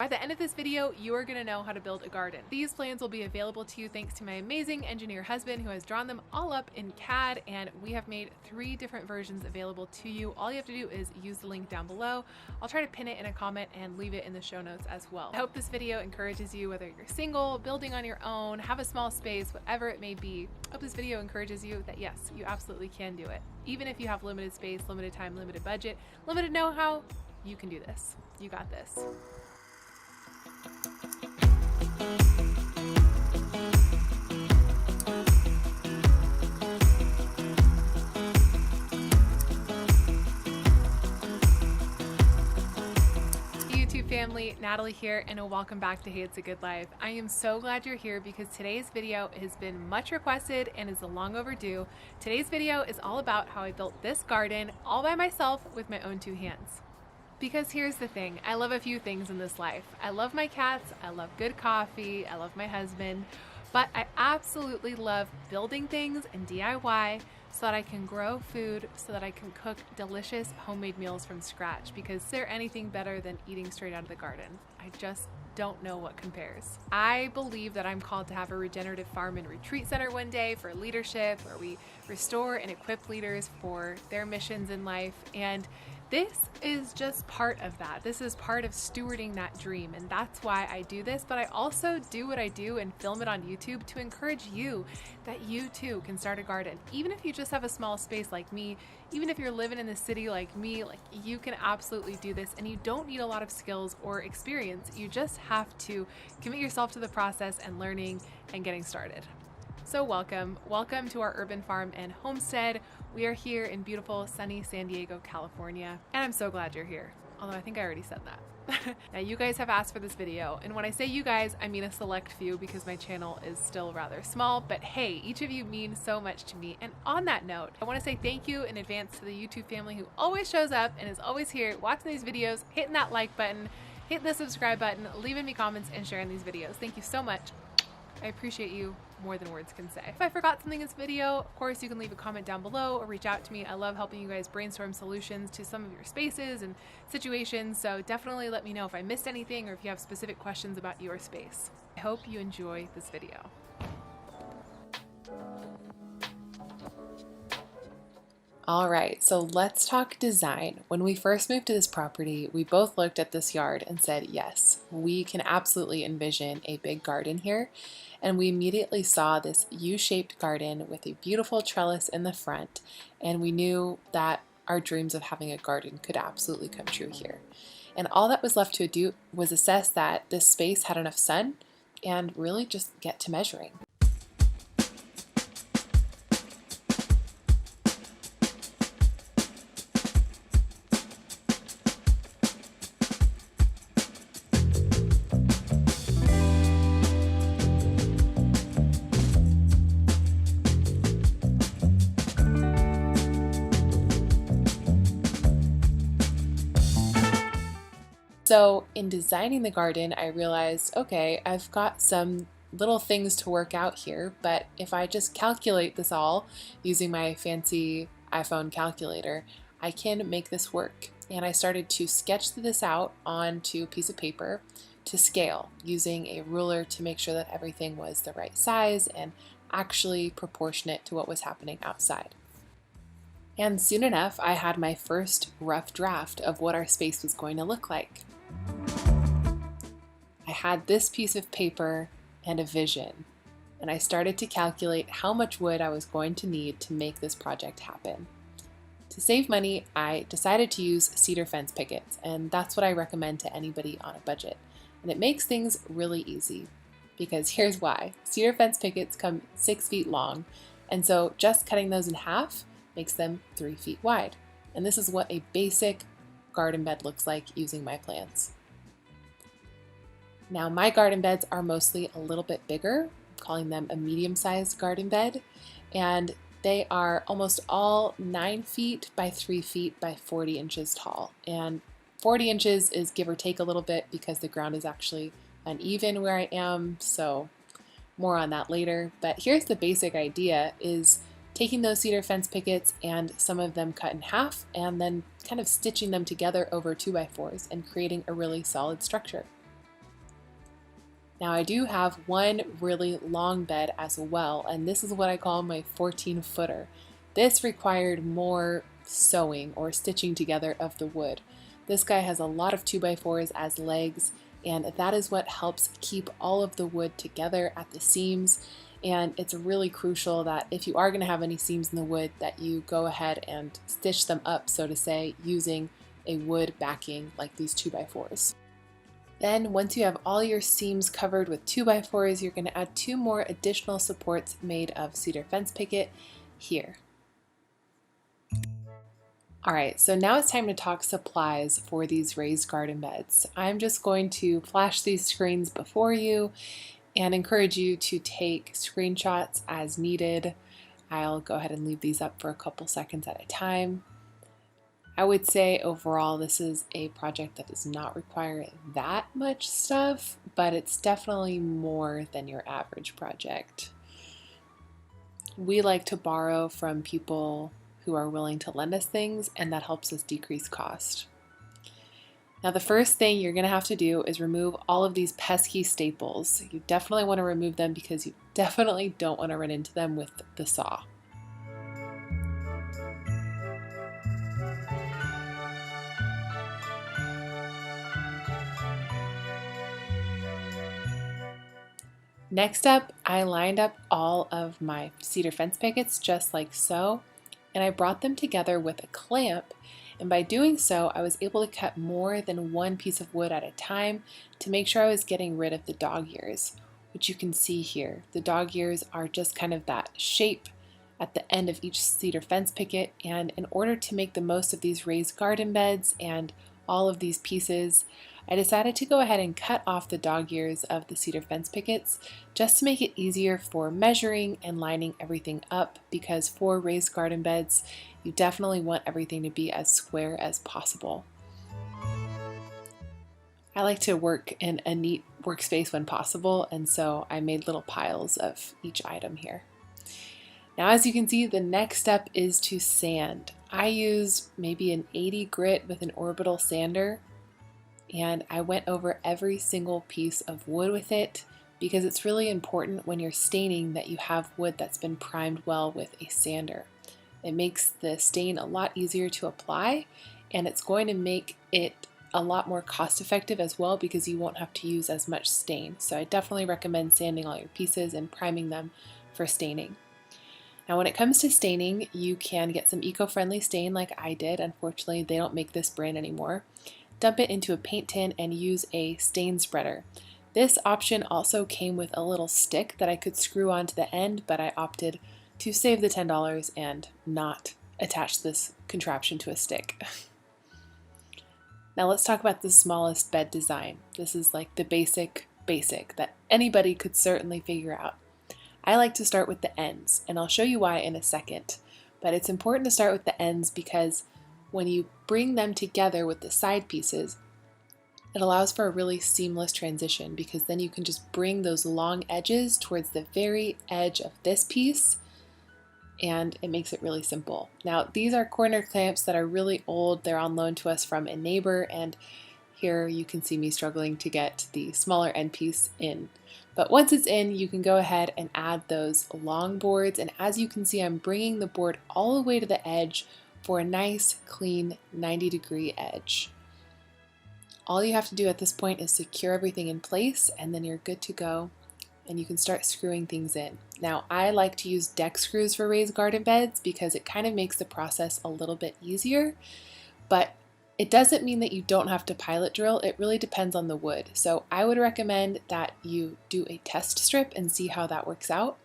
By the end of this video, you are gonna know how to build a garden. These plans will be available to you thanks to my amazing engineer husband who has drawn them all up in CAD, and we have made 3 different versions available to you. All you have to do is use the link down below. I'll try to pin it in a comment and leave it in the show notes as well. I hope this video encourages you, whether you're single, building on your own, have a small space, whatever it may be. I hope this video encourages you that yes, you absolutely can do it. Even if you have limited space, limited time, limited budget, limited know-how, you can do this. You got this. YouTube family, Natalie here, and welcome back to Hey It's a Good Life. I am so glad you're here because today's video has been much requested and is long overdue. Today's video is all about how I built this garden all by myself with my own 2 hands. Because here's the thing, I love a few things in this life. I love my cats, I love good coffee, I love my husband, but I absolutely love building things and DIY so that I can grow food, so that I can cook delicious homemade meals from scratch, because is there anything better than eating straight out of the garden? I just don't know what compares. I believe that I'm called to have a regenerative farm and retreat center one day for leadership, where we restore and equip leaders for their missions in life, and this is just part of that. This is part of stewarding that dream, and that's why I do this, but I also do what I do and film it on YouTube to encourage you that you too can start a garden. Even if you just have a small space like me, even if you're living in the city like me, like you can absolutely do this, and you don't need a lot of skills or experience. You just have to commit yourself to the process and learning and getting started. So welcome to our urban farm and homestead. We are here in beautiful sunny San Diego, California, and I'm so glad you're here. Although I think I already said that. Now you guys have asked for this video, and when I say you guys, I mean a select few because my channel is still rather small, but hey, each of you means so much to me. And on that note, I want to say thank you in advance to the YouTube family who always shows up and is always here watching these videos, hitting that like button, hitting the subscribe button, leaving me comments, and sharing these videos. Thank you so much. I appreciate you more than words can say. If I forgot something in this video, of course you can leave a comment down below or reach out to me. I love helping you guys brainstorm solutions to some of your spaces and situations, so definitely let me know if I missed anything or if you have specific questions about your space. I hope you enjoy this video. All right, so let's talk design. When we first moved to this property, we both looked at this yard and said, yes, we can absolutely envision a big garden here. And we immediately saw this U-shaped garden with a beautiful trellis in the front, and we knew that our dreams of having a garden could absolutely come true here. And all that was left to do was assess that this space had enough sun and really just get to measuring. So in designing the garden, I realized, okay, I've got some little things to work out here, but if I just calculate this all using my fancy iPhone calculator, I can make this work. And I started to sketch this out onto a piece of paper to scale, using a ruler to make sure that everything was the right size and actually proportionate to what was happening outside. And soon enough, I had my first rough draft of what our space was going to look like. I had this piece of paper and a vision, and I started to calculate how much wood I was going to need to make this project happen. To save money, I decided to use cedar fence pickets, and that's what I recommend to anybody on a budget. And it makes things really easy, because here's why. Cedar fence pickets come 6 feet long, and so just cutting those in half makes them 3 feet wide. And this is what a basic garden bed looks like using my plans. Now my garden beds are mostly a little bit bigger, I'm calling them a medium-sized garden bed, and they are almost all 9 feet by 3 feet by 40 inches tall. And 40 inches is give or take a little bit because the ground is actually uneven where I am, so more on that later. But here's the basic idea, is taking those cedar fence pickets and some of them cut in half and then kind of stitching them together over 2x4s and creating a really solid structure. Now I do have one really long bed as well, and this is what I call my 14-footer. This required more sewing or stitching together of the wood. This guy has a lot of 2x4s as legs, and that is what helps keep all of the wood together at the seams. And it's really crucial that if you are going to have any seams in the wood, that you go ahead and stitch them up, so to say, using a wood backing like these 2x4s. Then once you have all your seams covered with 2x4s, you're going to add 2 more additional supports made of cedar fence picket here. Alright, so now it's time to talk supplies for these raised garden beds. I'm just going to flash these screens before you and encourage you to take screenshots as needed. I'll go ahead and leave these up for a couple seconds at a time. I would say overall this is a project that does not require that much stuff, but it's definitely more than your average project. We like to borrow from people who are willing to lend us things, and that helps us decrease cost. Now the first thing you're going to have to do is remove all of these pesky staples. You definitely want to remove them because you definitely don't want to run into them with the saw. Next up, I lined up all of my cedar fence pickets just like so, and I brought them together with a clamp, and by doing so I was able to cut more than one piece of wood at a time to make sure I was getting rid of the dog ears, which you can see here. The dog ears are just kind of that shape at the end of each cedar fence picket, and in order to make the most of these raised garden beds and all of these pieces, I decided to go ahead and cut off the dog ears of the cedar fence pickets just to make it easier for measuring and lining everything up, because for raised garden beds, you definitely want everything to be as square as possible. I like to work in a neat workspace when possible, and so I made little piles of each item here. Now, as you can see, the next step is to sand. I used maybe an 80 grit with an orbital sander, and I went over every single piece of wood with it because it's really important when you're staining that you have wood that's been primed well with a sander. It makes the stain a lot easier to apply, and it's going to make it a lot more cost effective as well because you won't have to use as much stain. So I definitely recommend sanding all your pieces and priming them for staining. Now when it comes to staining, you can get some eco-friendly stain like I did. Unfortunately, they don't make this brand anymore. Dump it into a paint tin and use a stain spreader. This option also came with a little stick that I could screw onto the end, but I opted to save the $10 and not attach this contraption to a stick. Now let's talk about the smallest bed design. This is like the basic that anybody could certainly figure out. I like to start with the ends, and I'll show you why in a second. But it's important to start with the ends because when you bring them together with the side pieces, it allows for a really seamless transition, because then you can just bring those long edges towards the very edge of this piece, and it makes it really simple. Now, these are corner clamps that are really old. They're on loan to us from a neighbor, and here you can see me struggling to get the smaller end piece in. But once it's in, you can go ahead and add those long boards, and as you can see, I'm bringing the board all the way to the edge for a nice, clean 90-degree edge. All you have to do at this point is secure everything in place, and then you're good to go, and you can start screwing things in. Now, I like to use deck screws for raised garden beds because it kind of makes the process a little bit easier, but it doesn't mean that you don't have to pilot drill. It really depends on the wood. So I would recommend that you do a test strip and see how that works out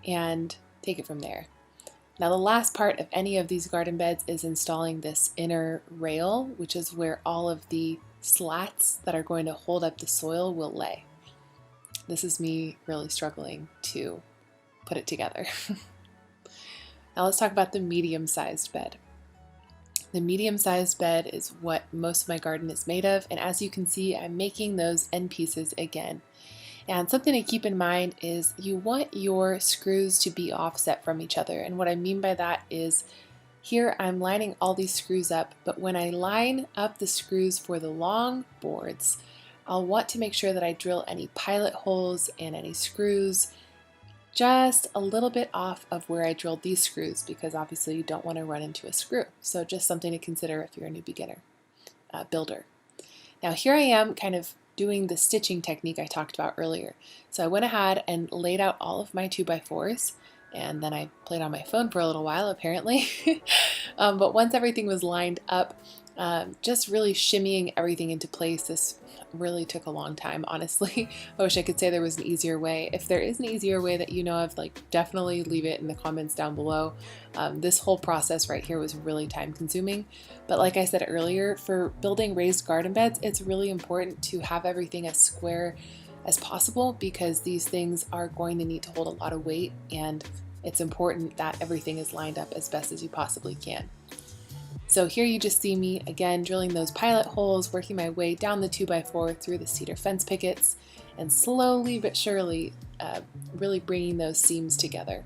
and take it from there. Now the last part of any of these garden beds is installing this inner rail, which is where all of the slats that are going to hold up the soil will lay. This is me really struggling to put it together. Now let's talk about the medium-sized bed. The medium-sized bed is what most of my garden is made of, and as you can see, I'm making those end pieces again. And something to keep in mind is you want your screws to be offset from each other. And what I mean by that is here I'm lining all these screws up, but when I line up the screws for the long boards, I'll want to make sure that I drill any pilot holes and any screws just a little bit off of where I drilled these screws, because obviously you don't want to run into a screw. So just something to consider if you're a new beginner builder. Now here I am kind of doing the stitching technique I talked about earlier. So I went ahead and laid out all of my 2x4s, and then I played on my phone for a little while apparently. But once everything was lined up, just really shimmying everything into place. This really took a long time, honestly. I wish I could say there was an easier way. If there is an easier way that you know of, like, definitely leave it in the comments down below. This whole process right here was really time consuming. But like I said earlier, for building raised garden beds, it's really important to have everything as square as possible, because these things are going to need to hold a lot of weight, and it's important that everything is lined up as best as you possibly can. So here you just see me again drilling those pilot holes, working my way down the 2x4 through the cedar fence pickets, and slowly but surely really bringing those seams together.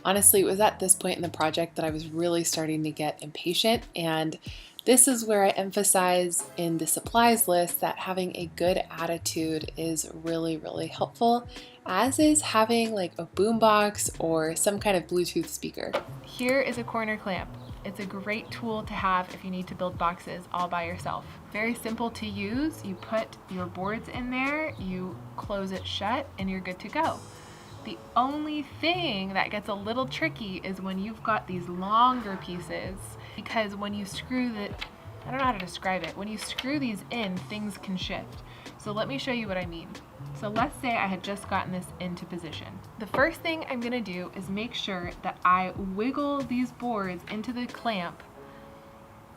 Honestly, it was at this point in the project that I was really starting to get impatient, and this is where I emphasize in the supplies list that having a good attitude is really, really helpful, as is having like a boombox or some kind of Bluetooth speaker. Here is a corner clamp. It's a great tool to have if you need to build boxes all by yourself. Very simple to use. You put your boards in there, you close it shut, and you're good to go. The only thing that gets a little tricky is when you've got these longer pieces, because when you screw I don't know how to describe it. When you screw these in, things can shift. So let me show you what I mean. So let's say I had just gotten this into position. The first thing I'm gonna do is make sure that I wiggle these boards into the clamp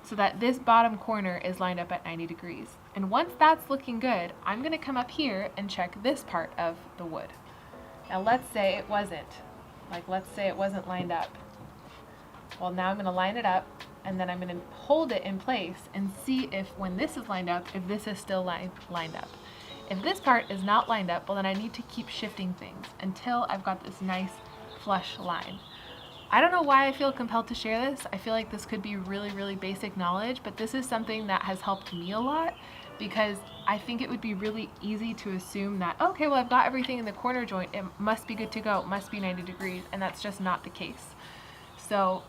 so that this bottom corner is lined up at 90 degrees. And once that's looking good, I'm gonna come up here and check this part of the wood. Now let's say it wasn't. Let's say it wasn't lined up. Well, now I'm gonna line it up, and then I'm gonna hold it in place and see if when this is lined up, if this is still lined up. If this part is not lined up, well then I need to keep shifting things until I've got this nice flush line. I don't know why I feel compelled to share this. I feel like this could be really, really basic knowledge, but this is something that has helped me a lot, because I think it would be really easy to assume that, okay, well I've got everything in the corner joint, it must be good to go, it must be 90 degrees, and that's just not the case. So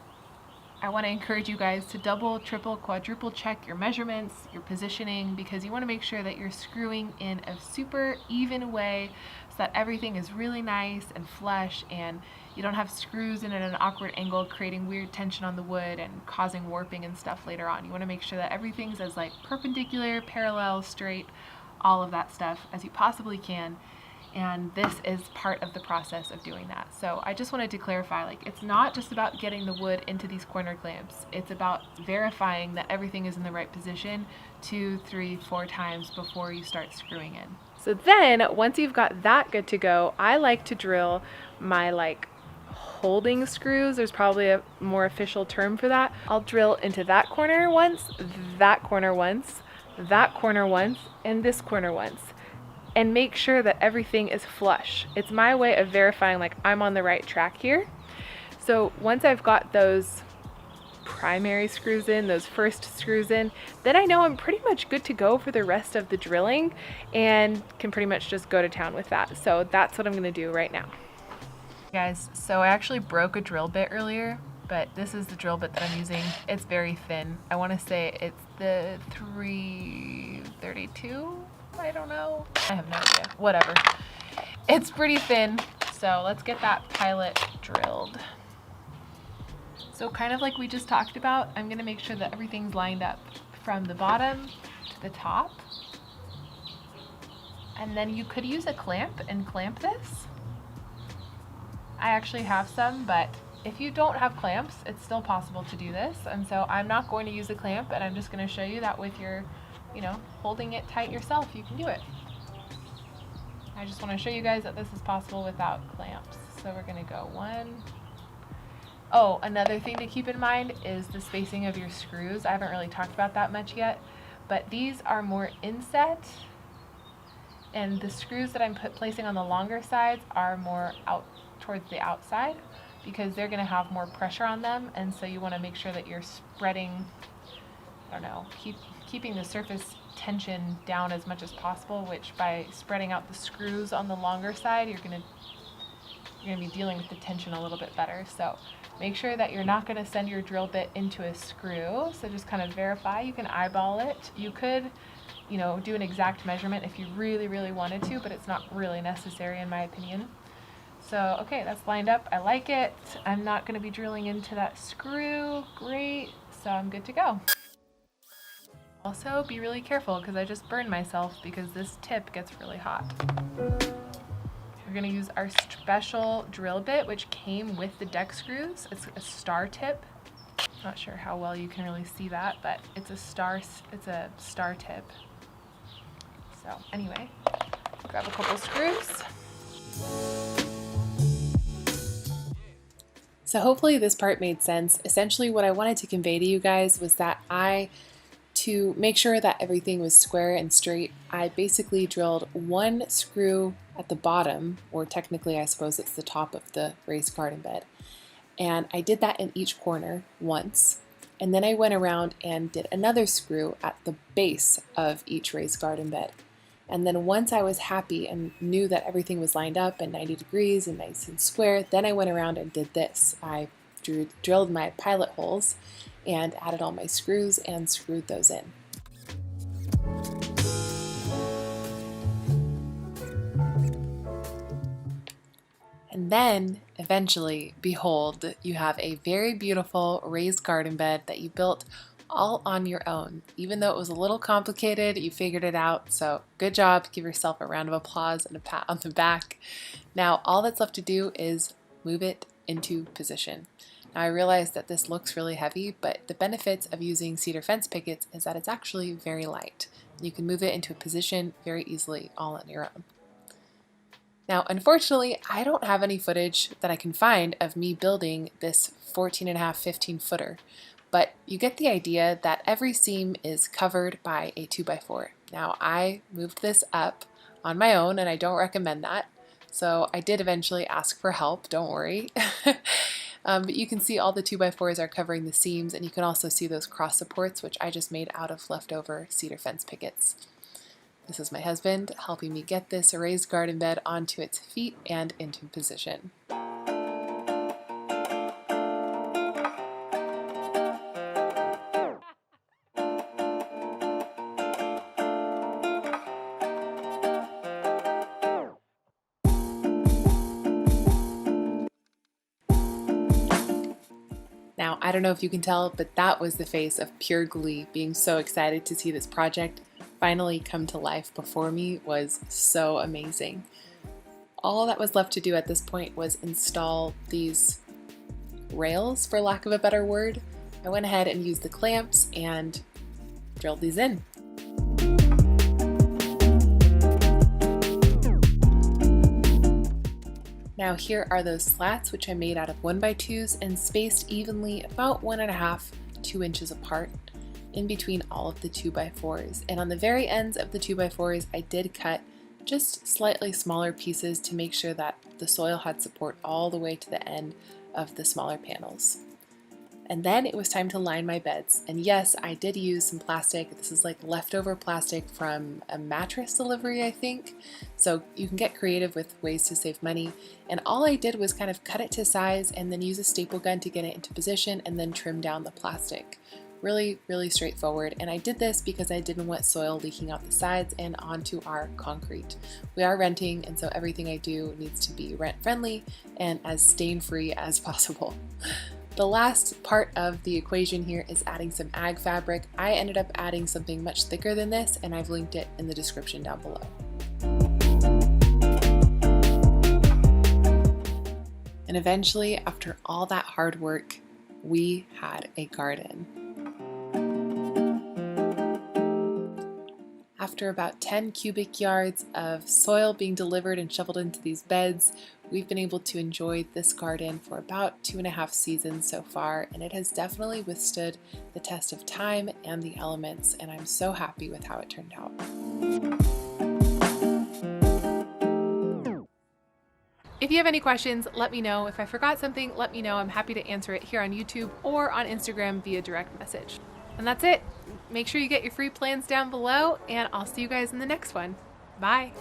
I want to encourage you guys to double, triple, quadruple check your measurements, your positioning, because you want to make sure that you're screwing in a super even way so that everything is really nice and flush, and you don't have screws in at an awkward angle creating weird tension on the wood and causing warping and stuff later on. You want to make sure that everything's as like perpendicular, parallel, straight, all of that stuff as you possibly can. And this is part of the process of doing that. So I just wanted to clarify, like, it's not just about getting the wood into these corner clamps. It's about verifying that everything is in the right position 2, 3, 4 times before you start screwing in. So then once you've got that good to go, I like to drill my holding screws. There's probably a more official term for that. I'll drill into that corner once, that corner once, that corner once, and this corner once, and make sure that everything is flush. It's my way of verifying like I'm on the right track here. So once I've got those primary screws in, those first screws in, then I know I'm pretty much good to go for the rest of the drilling and can pretty much just go to town with that. So that's what I'm gonna do right now. Guys, so I actually broke a drill bit earlier, but this is the drill bit that I'm using. It's very thin. I wanna say it's the 332? I don't know. I have no idea. Whatever. It's pretty thin. So let's get that pilot drilled. So kind of like we just talked about, I'm going to make sure that everything's lined up from the bottom to the top. And then you could use a clamp and clamp this. I actually have some, but if you don't have clamps, it's still possible to do this. And so I'm not going to use a clamp, and I'm just going to show you that with your holding it tight yourself, you can do it. I just want to show you guys that this is possible without clamps. So we're going to go 1. Oh, another thing to keep in mind is the spacing of your screws. I haven't really talked about that much yet, but these are more inset, and the screws that I'm placing on the longer sides are more out towards the outside, because they're going to have more pressure on them, and so you want to make sure that you're spreading, I don't know, keeping the surface tension down as much as possible, which by spreading out the screws on the longer side, you're gonna be dealing with the tension a little bit better. So make sure that you're not gonna send your drill bit into a screw. So just kind of verify. You can eyeball it. You could, you know, do an exact measurement if you really, really wanted to, but it's not really necessary in my opinion. So, okay, that's lined up. I like it. I'm not gonna be drilling into that screw. Great, so I'm good to go. Also, be really careful because I just burned myself because this tip gets really hot. We're gonna use our special drill bit, which came with the deck screws. It's a star tip. Not sure how well you can really see that, but it's a star tip. So anyway, grab a couple screws. So hopefully this part made sense. Essentially what I wanted to convey to you guys was that to make sure that everything was square and straight, I basically drilled one screw at the bottom, or technically I suppose it's the top of the raised garden bed. And I did that in each corner once. And then I went around and did another screw at the base of each raised garden bed. And then once I was happy and knew that everything was lined up at 90 degrees and nice and square, then I went around and did this. I drilled my pilot holes and added all my screws and screwed those in. And then eventually, behold, you have a very beautiful raised garden bed that you built all on your own. Even though it was a little complicated, you figured it out. So good job. Give yourself a round of applause and a pat on the back. Now all that's left to do is move it into position. Now I realize that this looks really heavy, but the benefits of using cedar fence pickets is that it's actually very light. You can move it into a position very easily all on your own. Now, unfortunately, I don't have any footage that I can find of me building this 14.5, 15 footer. But you get the idea that every seam is covered by a 2x4. Now I moved this up on my own and I don't recommend that. So I did eventually ask for help, don't worry. But you can see all the 2x4s are covering the seams, and you can also see those cross supports, which I just made out of leftover cedar fence pickets. This is my husband helping me get this raised garden bed onto its feet and into position. Now, I don't know if you can tell, but that was the face of pure glee. Being so excited to see this project finally come to life before me was so amazing. All that was left to do at this point was install these rails, for lack of a better word. I went ahead and used the clamps and drilled these in. Now here are those slats, which I made out of 1x2s and spaced evenly about 1.5 to 2 inches apart in between all of the 2x4s. And on the very ends of the 2x4s, I did cut just slightly smaller pieces to make sure that the soil had support all the way to the end of the smaller panels. And then it was time to line my beds. And yes, I did use some plastic. This is like leftover plastic from a mattress delivery, I think. So you can get creative with ways to save money. And all I did was kind of cut it to size and then use a staple gun to get it into position and then trim down the plastic. Really, really straightforward. And I did this because I didn't want soil leaking out the sides and onto our concrete. We are renting, and so everything I do needs to be rent friendly and as stain-free as possible. The last part of the equation here is adding some ag fabric. I ended up adding something much thicker than this, and I've linked it in the description down below. And eventually, after all that hard work, we had a garden. After about 10 cubic yards of soil being delivered and shoveled into these beds, we've been able to enjoy this garden for about 2.5 seasons so far, and it has definitely withstood the test of time and the elements, and I'm so happy with how it turned out. If you have any questions, let me know. If I forgot something, let me know. I'm happy to answer it here on YouTube or on Instagram via direct message. And that's it. make sure you get your free plans down below, and I'll see you guys in the next one. Bye.